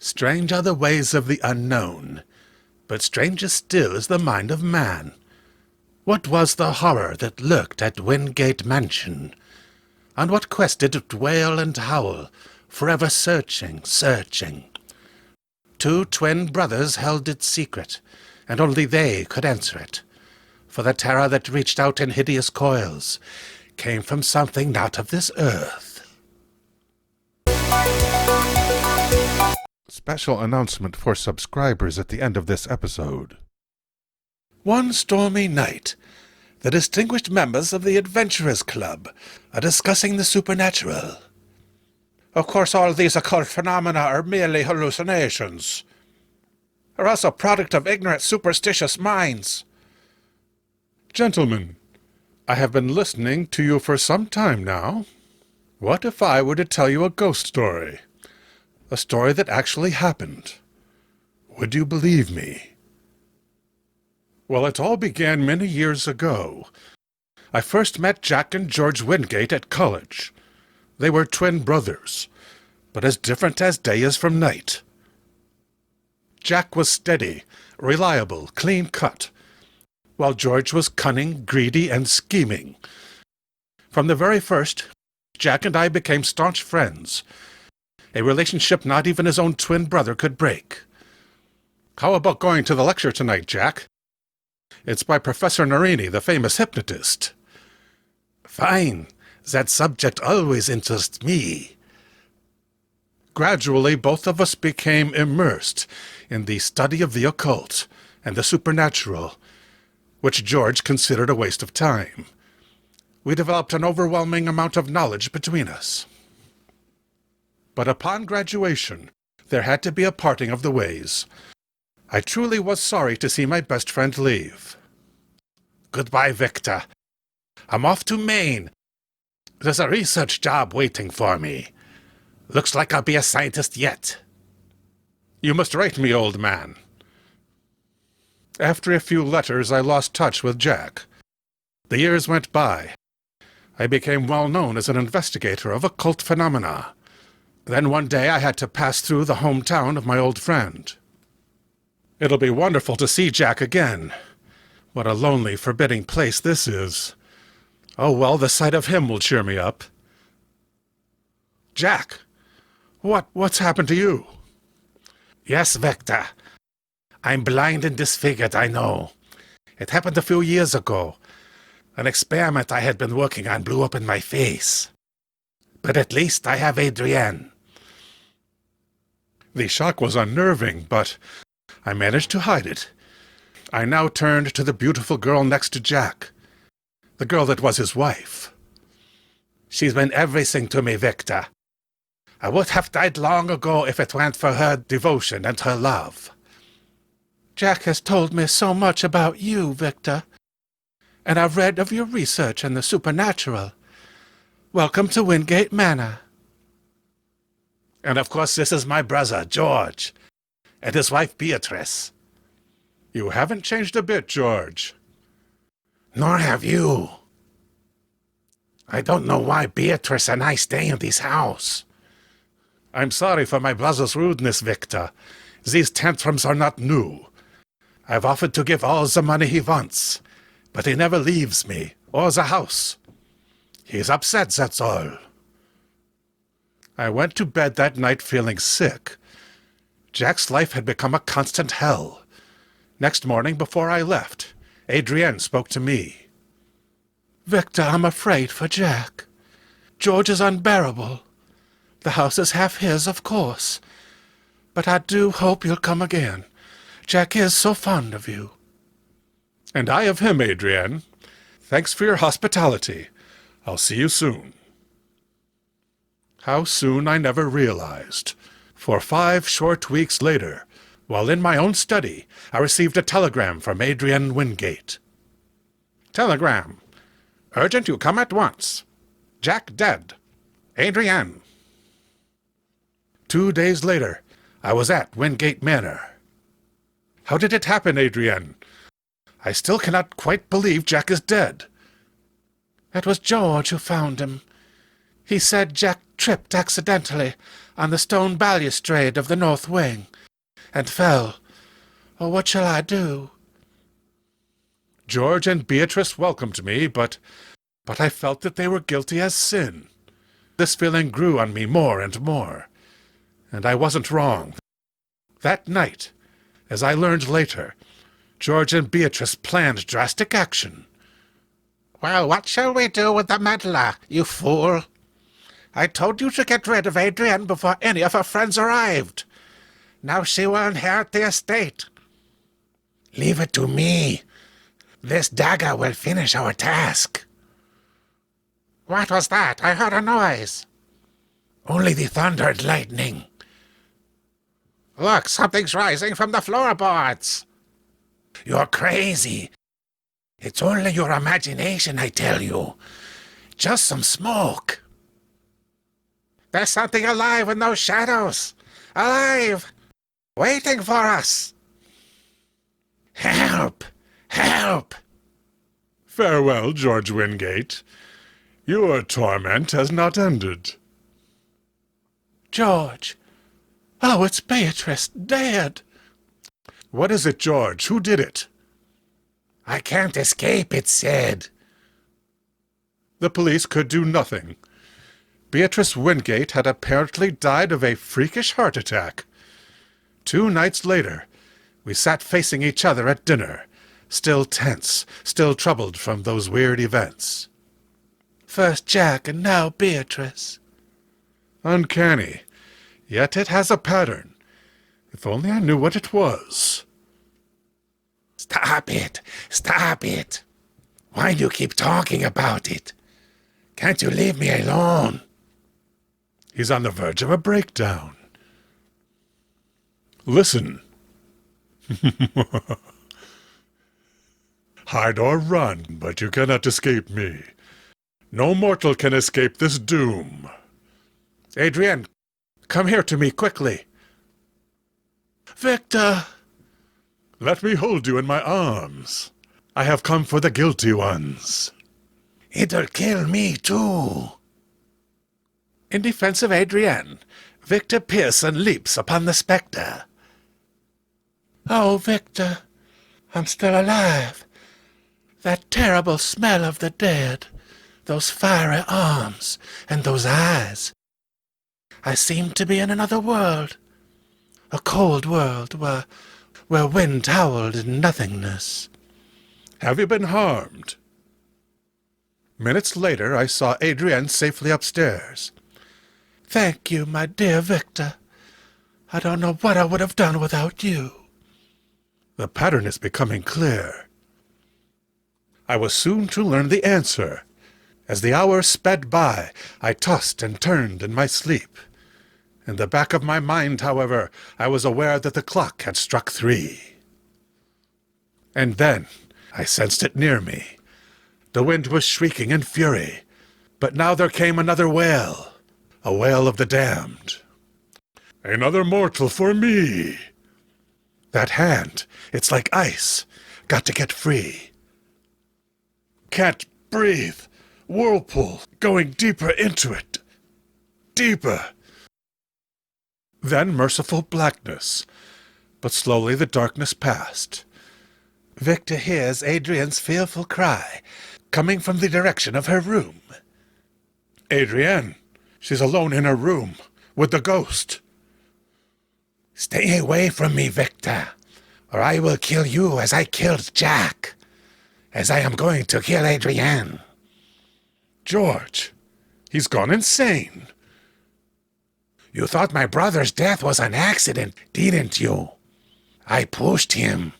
Strange are the ways of the unknown, but stranger still is the mind of man. What was the horror that lurked at Wingate Mansion? On what quest did it wail and howl, forever searching, searching? 2 twin brothers held its secret, and only they could answer it. For the terror that reached out in hideous coils came from something not of this earth. Special announcement for subscribers at the end of this episode. One stormy night, the distinguished members of the Adventurers Club are discussing the supernatural. Of course, all these occult phenomena are merely hallucinations. They're also a product of ignorant, superstitious minds. Gentlemen, I have been listening to you for some time now. What if I were to tell you a ghost story? A story that actually happened. Would you believe me? Well, it all began many years ago. I first met Jack and George Wingate at college. They were twin brothers, but as different as day is from night. Jack was steady, reliable, clean-cut, while George was cunning, greedy, and scheming. From the very first, Jack and I became staunch friends, a relationship not even his own twin brother could break. How about going to the lecture tonight, Jack? It's by Professor Narini, the famous hypnotist. Fine. That subject always interests me. Gradually, both of us became immersed in the study of the occult and the supernatural, which George considered a waste of time. We developed an overwhelming amount of knowledge between us. But upon graduation, there had to be a parting of the ways. I truly was sorry to see my best friend leave. Goodbye, Victor. I'm off to Maine. There's a research job waiting for me. Looks like I'll be a scientist yet. You must write me, old man. After a few letters, I lost touch with Jack. The years went by. I became well known as an investigator of occult phenomena. Then one day I had to pass through the hometown of my old friend. It'll be wonderful to see Jack again. What a lonely, forbidding place this is. Oh, well, the sight of him will cheer me up. Jack, what's happened to you? Yes, Victor. I'm blind and disfigured, I know. It happened a few years ago. An experiment I had been working on blew up in my face. But at least I have Adrienne. The shock was unnerving, but I managed to hide it. I now turned to the beautiful girl next to Jack, the girl that was his wife. She's been everything to me, Victor. I would have died long ago if it weren't for her devotion and her love. Jack has told me so much about you, Victor, and I've read of your research in the supernatural. Welcome to Wingate Manor. And of course this is my brother, George, and his wife, Beatrice. You haven't changed a bit, George. Nor have you. I don't know why Beatrice and I stay in this house. I'm sorry for my brother's rudeness, Victor. These tantrums are not new. I've offered to give all the money he wants, but he never leaves me, or the house. He's upset, that's all. I went to bed that night feeling sick. Jack's life had become a constant hell. Next morning, before I left, Adrienne spoke to me. Victor, I'm afraid for Jack. George is unbearable. The house is half his, of course. But I do hope you'll come again. Jack is so fond of you. And I of him, Adrienne. Thanks for your hospitality. I'll see you soon. How soon I never realized. For 5 short weeks later, while in my own study, I received a telegram from Adrienne Wingate. Telegram. Urgent you come at once. Jack dead. Adrienne. 2 days later, I was at Wingate Manor. How did it happen, Adrienne? I still cannot quite believe Jack is dead. It was George who found him. He said Jack tripped accidentally on the stone balustrade of the north wing, and fell. Oh, what shall I do? George and Beatrice welcomed me, but I felt that they were guilty as sin. This feeling grew on me more and more. And I wasn't wrong. That night, as I learned later, George and Beatrice planned drastic action. Well, what shall we do with the meddler, you fool? I told you to get rid of Adrienne before any of her friends arrived. Now she will inherit the estate. Leave it to me. This dagger will finish our task. What was that? I heard a noise. Only the thunder and lightning. Look, something's rising from the floorboards. You're crazy. It's only your imagination, I tell you. Just some smoke. There's something alive in those shadows. Alive! Waiting for us. Help! Help! Farewell, George Wingate. Your torment has not ended. George. Oh, it's Beatrice, dead. What is it, George? Who did it? I can't escape, it said. The police could do nothing. Beatrice Wingate had apparently died of a freakish heart attack. 2 nights later, we sat facing each other at dinner, still tense, still troubled from those weird events. First Jack and now Beatrice. Uncanny. Yet it has a pattern. If only I knew what it was. Stop it! Stop it! Why do you keep talking about it? Can't you leave me alone? He's on the verge of a breakdown. Listen. Hide or run, but you cannot escape me. No mortal can escape this doom. Adrienne, come here to me quickly. Victor! Let me hold you in my arms. I have come for the guilty ones. It'll kill me, too. In defense of Adrienne, Victor Pearson leaps upon the spectre. Oh, Victor, I'm still alive. That terrible smell of the dead, those fiery arms, and those eyes. I seem to be in another world. A cold world where wind howled in nothingness. Have you been harmed? Minutes later, I saw Adrienne safely upstairs. Thank you, my dear Victor. I don't know what I would have done without you. The pattern is becoming clear. I was soon to learn the answer. As the hours sped by, I tossed and turned in my sleep. In the back of my mind, however, I was aware that the clock had struck 3. And then I sensed it near me. The wind was shrieking in fury, but now there came another wail, a wail of the damned. Another mortal for me! That hand, it's like ice. Got to get free. Can't breathe. Whirlpool, going deeper into it. Deeper. Then merciful blackness. But slowly the darkness passed. Victor hears Adrienne's fearful cry, coming from the direction of her room. Adrienne, she's alone in her room, with the ghost. Stay away from me, Victor, or I will kill you as I killed Jack, as I am going to kill Adrienne. George, he's gone insane. You thought my brother's death was an accident, didn't you? I pushed him.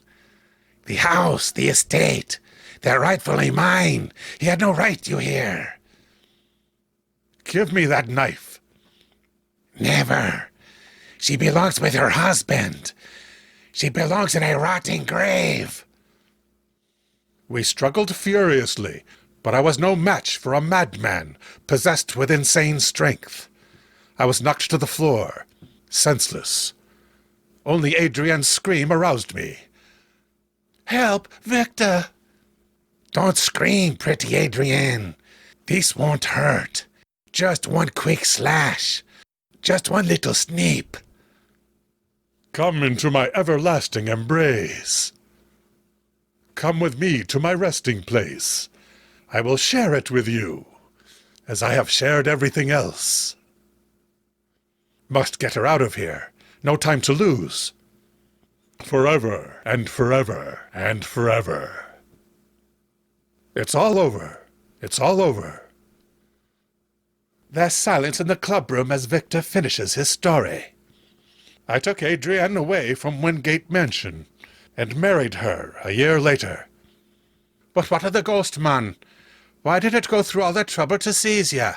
The house, the estate, they're rightfully mine. He had no right, you hear. Give me that knife. Never. She belongs with her husband. She belongs in a rotting grave. We struggled furiously, but I was no match for a madman possessed with insane strength. I was knocked to the floor, senseless. Only Adrienne's scream aroused me. Help, Victor! Don't scream, pretty Adrienne. This won't hurt. Just one quick slash. Just one little sneap. Come into my everlasting embrace. Come with me to my resting place. I will share it with you, as I have shared everything else. Must get her out of here. No time to lose. Forever and forever and forever. It's all over. It's all over. There's silence in the clubroom as Victor finishes his story. I took Adrienne away from Wingate Mansion and married her a year later. But what of the ghost, man? Why did it go through all that trouble to seize you?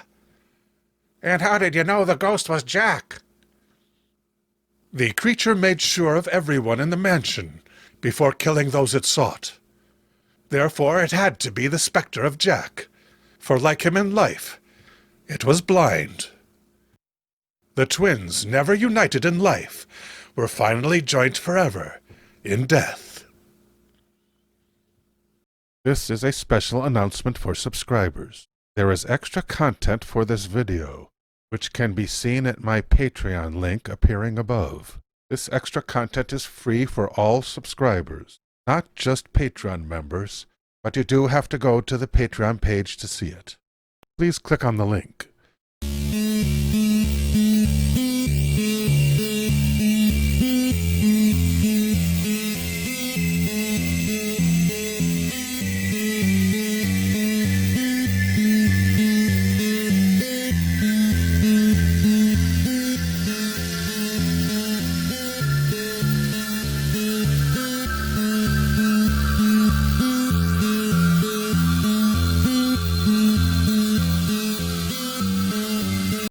And how did you know the ghost was Jack? The creature made sure of everyone in the mansion before killing those it sought. Therefore it had to be the spectre of Jack, for like him in life, it was blind. The twins, never united in life, were finally joined forever in death. This is a special announcement for subscribers. There is extra content for this video, which can be seen at my Patreon link appearing above. This extra content is free for all subscribers, not just Patreon members, but you do have to go to the Patreon page to see it. Please click on the link.